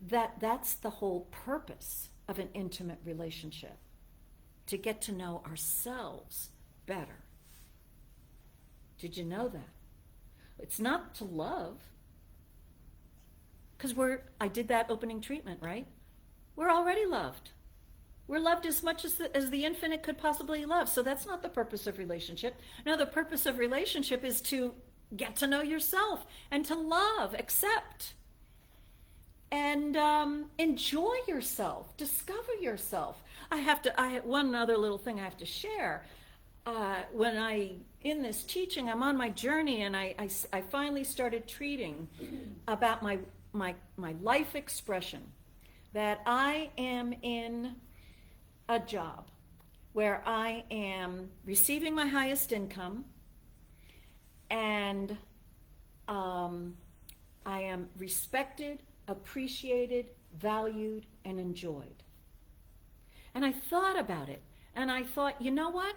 that that's the whole purpose of an intimate relationship, to get to know ourselves better. Did you know that? It's not to love, because I did that opening treatment, right? We're already loved. We're loved as much as the infinite could possibly love. So that's not the purpose of relationship. No, the purpose of relationship is to get to know yourself and to love, accept, and enjoy yourself, discover yourself. I have one other little thing I have to share. In this teaching, I'm on my journey, and I finally started treating about my life expression, that I am in a job where I am receiving my highest income, and I am respected, appreciated, valued, and enjoyed. And I thought about it, and I thought, you know what?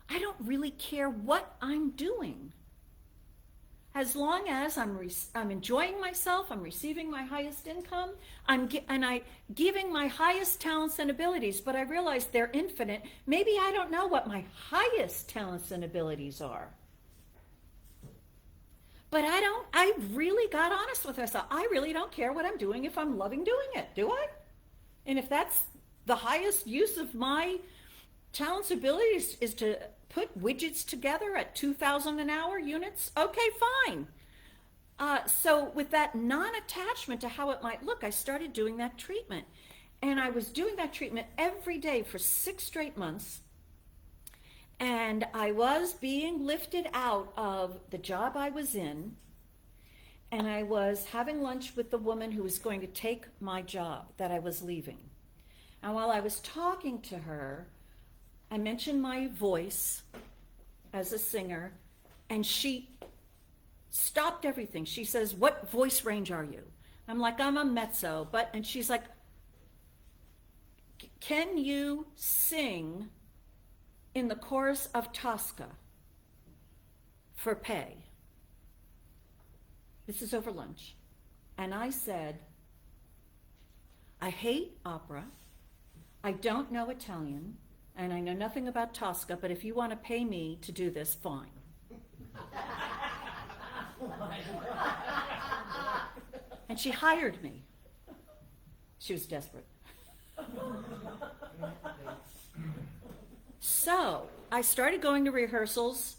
I don't really care what I'm doing. As long as I'm enjoying myself, I'm receiving my highest income, I'm giving my highest talents and abilities, but I realize they're infinite. Maybe I don't know what my highest talents and abilities are. But I really got honest with myself. I really don't care what I'm doing if I'm loving doing it, do I? And if that's the highest use of my talents, abilities is to put widgets together at 2,000 an hour units, okay, fine. So with that non-attachment to how it might look, I started doing that treatment. And I was doing that treatment every day for 6 straight months. And I was being lifted out of the job I was in, and I was having lunch with the woman who was going to take my job that I was leaving. And while I was talking to her, I mentioned my voice as a singer, and she stopped everything. She says, "What voice range are you?" I'm like, "I'm a mezzo," and she's like, "Can you sing in the chorus of Tosca for pay?" This is over lunch. And I said, "I hate opera. I don't know Italian, and I know nothing about Tosca, but if you want to pay me to do this, fine." And she hired me. She was desperate. So I started going to rehearsals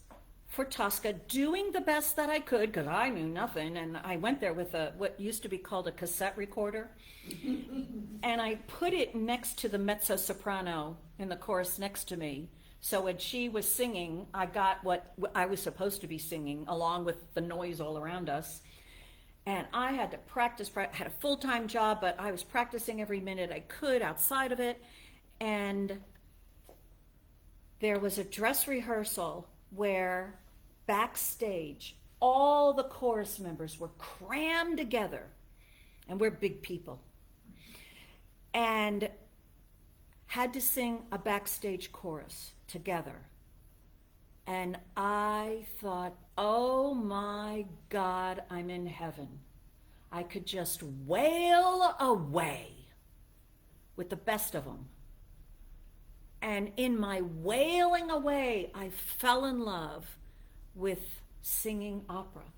for Tosca, doing the best that I could, because I knew nothing, and I went there with what used to be called a cassette recorder, and I put it next to the mezzo-soprano in the chorus next to me, so when she was singing, I got what I was supposed to be singing, along with the noise all around us. And I had to practice, had a full-time job, but I was practicing every minute I could outside of it, and there was a dress rehearsal where backstage all the chorus members were crammed together, and we're big people, and had to sing a backstage chorus together. And I thought, oh my God, I'm in heaven. I could just wail away with the best of them. And in my wailing away, I fell in love with singing opera.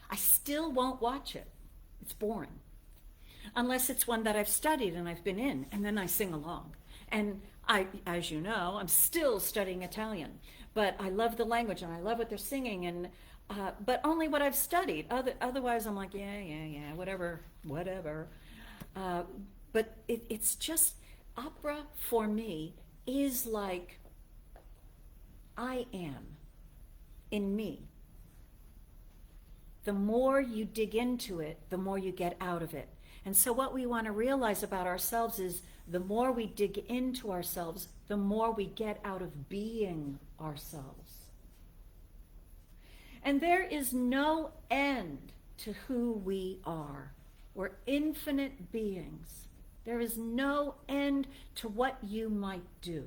I still won't watch it. It's boring. Unless it's one that I've studied and I've been in, and then I sing along. And I, as you know, I'm still studying Italian, but I love the language and I love what they're singing, and but only what I've studied. Otherwise, I'm like, yeah, whatever. But it's just, opera for me is like I am in me. The more you dig into it, the more you get out of it. And so what we want to realize about ourselves is the more we dig into ourselves, the more we get out of being ourselves. And there is no end to who we are. We're infinite beings. There is no end to what you might do.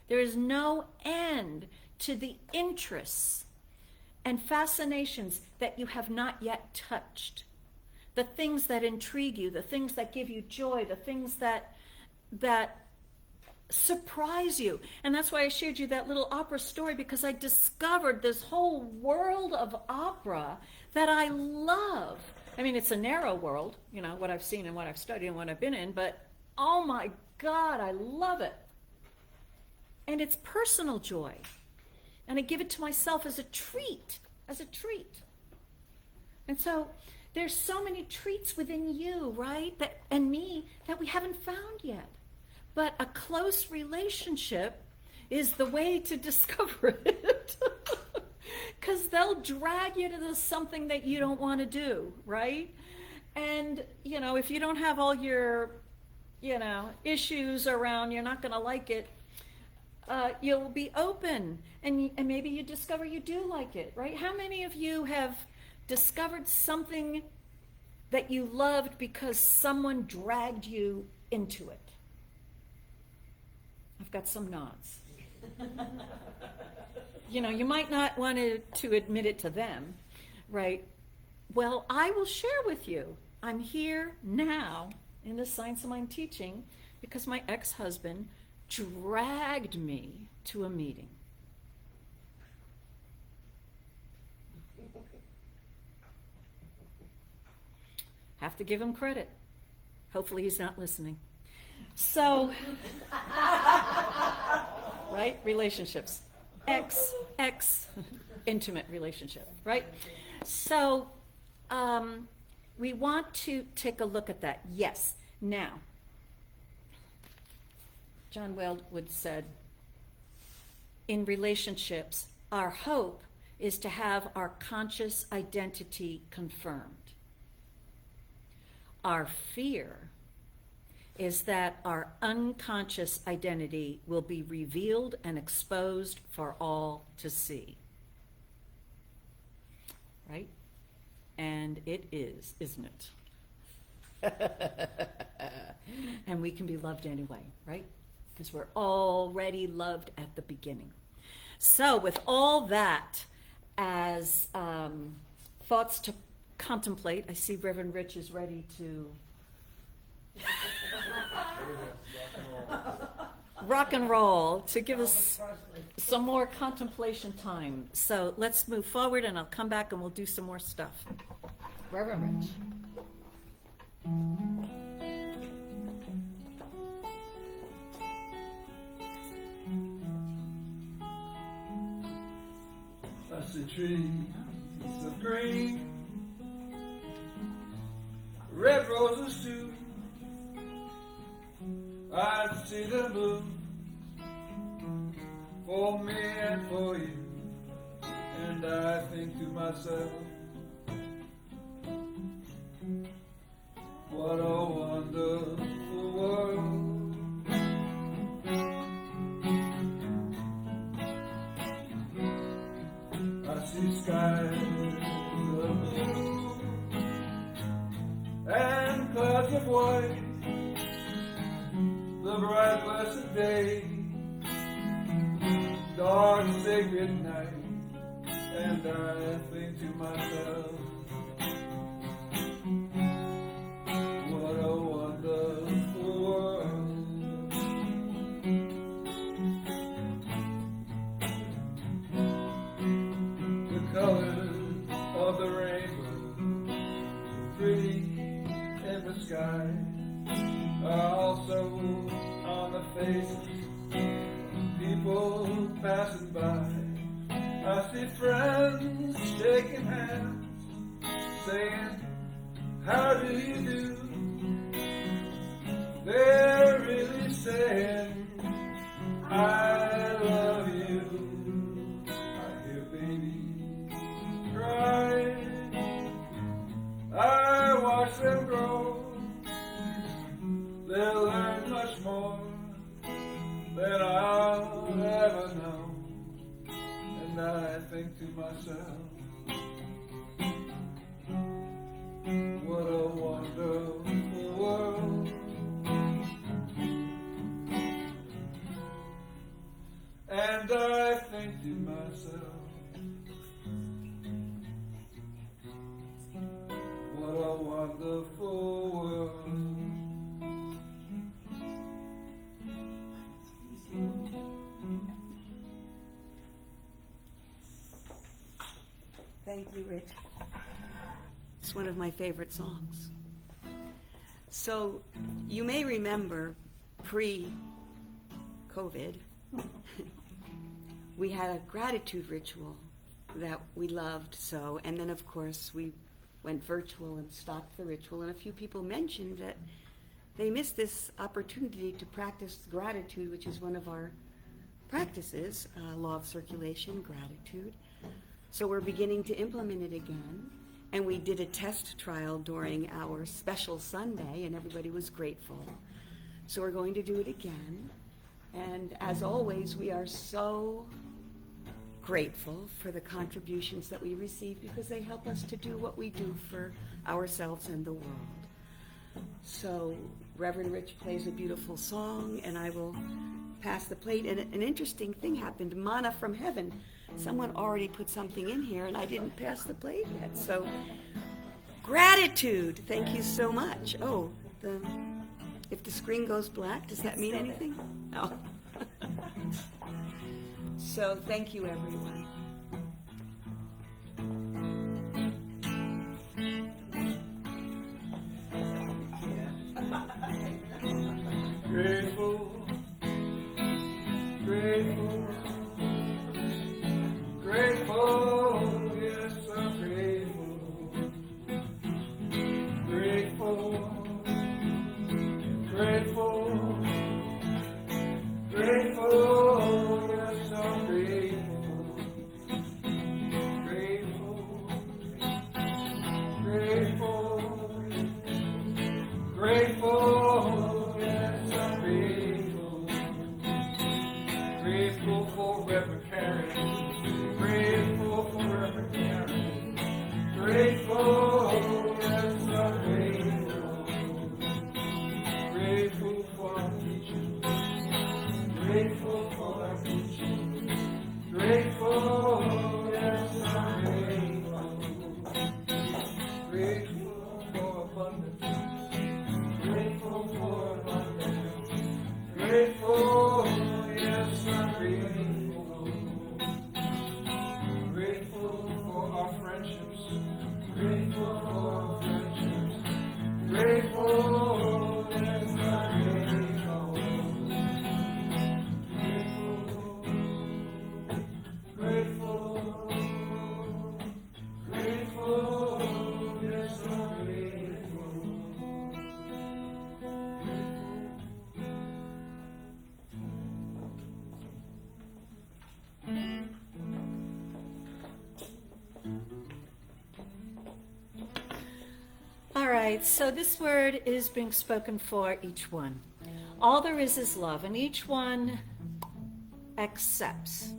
There is no end to the interests and fascinations that you have not yet touched. The things that intrigue you, the things that give you joy, the things that surprise you. And that's why I shared you that little opera story, because I discovered this whole world of opera that I love. I mean, it's a narrow world, you know, what I've seen and what I've studied and what I've been in, but oh my God, I love it. And it's personal joy. And I give it to myself as a treat, And so there's so many treats within you, right, and me, that we haven't found yet. But a close relationship is the way to discover it. Because they'll drag you to something that you don't want to do, right? And, you know, if you don't have all your, you know, issues around, you're not going to like it. You'll be open, and maybe you discover you do like it, right? How many of you have discovered something that you loved because someone dragged you into it? I've got some nods. You know, you might not want to admit it to them, right? Well, I will share with you. I'm here now in the Science of Mind teaching because my ex-husband dragged me to a meeting. Have to give him credit. Hopefully he's not listening. So, right? Relationships. Ex, intimate relationship, right? So, we want to take a look at that. Yes. Now, John Wellwood said, in relationships, our hope is to have our conscious identity confirmed. Our fear is that our unconscious identity will be revealed and exposed for all to see. Right? And it is, isn't it? And we can be loved anyway, right? Because we're already loved at the beginning. So with all that as thoughts to contemplate, I see Reverend Rich is ready to rock and roll to give us some more contemplation time. So let's move forward, and I'll come back and we'll do some more stuff. Reverend Rich. I see trees of green, red roses too. I see them bloom for me and for you, and I think to myself, what a wonderful world. I see skies of blue and clouds of white, the bright blessed day, dark sacred night, and I think to myself, what a wonderful world. The colors of the rainbow, so pretty in the sky, are also on the faces of people passing by. I see friends shaking hands, saying, how do you do? They're really saying, I love you. I hear babies cry, I watch them grow. They'll learn much more than I'll ever know. And I think to myself, what a wonderful world. And I think to myself, what a wonderful world. Thank you, Rich. It's one of my favorite songs. So you may remember pre-COVID, we had a gratitude ritual that we loved so, and then of course we went virtual and stopped the ritual, and a few people mentioned that they missed this opportunity to practice gratitude, which is one of our practices, law of circulation, gratitude. So we're beginning to implement it again, and we did a test trial during our special Sunday, and everybody was grateful. So we're going to do it again, and as always, we are so grateful for the contributions that we receive because they help us to do what we do for ourselves and the world. So Reverend Rich plays a beautiful song, and I will pass the plate. And an interesting thing happened, manna from heaven. Someone already put something in here, and I didn't pass the plate yet. So gratitude, thank you so much. Oh, if the screen goes black, does that mean anything? No. So thank you, everyone. Grateful, yes, I'm grateful. Grateful, grateful, grateful, yes, I'm grateful. Grateful, grateful, grateful, yes, I'm grateful. Grateful for Reverend Karen. Grateful for Reverend Karen. Grateful, yes, I'm grateful. Grateful for our teachers. Grateful for our teachers. Grateful, yes, I'm grateful. Grateful for abundance. Grateful for abundance. Grateful, yes, I'm grateful. Grateful for our friendships. Grateful for our friendships. Grateful, yes, I'm grateful. Grateful, grateful, grateful, yes, I'm grateful. All right, so this word is being spoken for each one. All there is love, and each one accepts,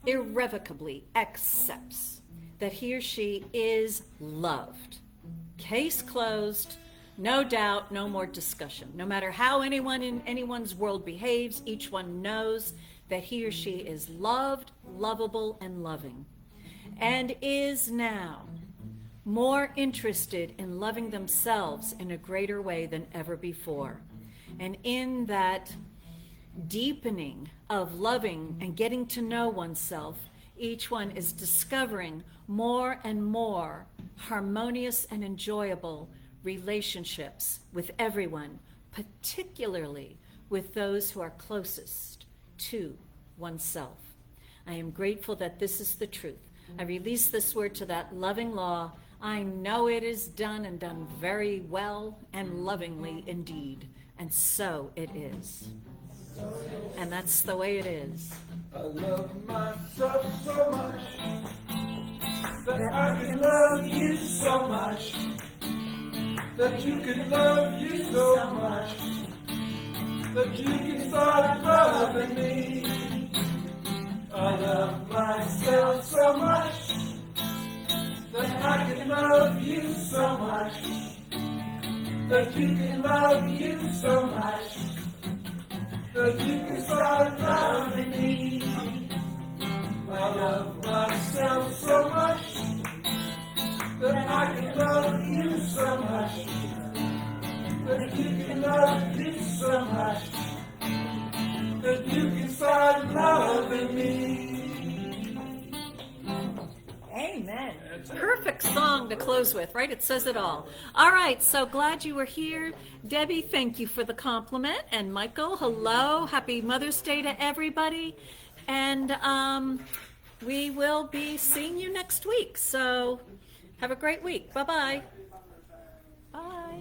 irrevocably accepts that he or she is loved. Case closed, no doubt, no more discussion. No matter how anyone in anyone's world behaves, each one knows that he or she is loved, lovable, and loving, and is now more interested in loving themselves in a greater way than ever before. And in that deepening of loving and getting to know oneself, each one is discovering more and more harmonious and enjoyable relationships with everyone, particularly with those who are closest to oneself. I am grateful that this is the truth. I release this word to that loving law. I know it is done, and done very well and lovingly indeed. And so it is. And that's the way it is. I love myself so much that I can love you so much, that you can love you so much, that you can start loving me. I love myself so much that I can love you so much, that you can love you so much, that you can start loving me. I love myself so much that I can love you so much, that you can love you so much, that you can start loving me. Amen. Perfect song to close with, right? It says it all. All right, so glad you were here. Debbie, thank you for the compliment. And Michael, hello. Happy Mother's Day to everybody. And we will be seeing you next week. So have a great week. Bye-bye. Bye.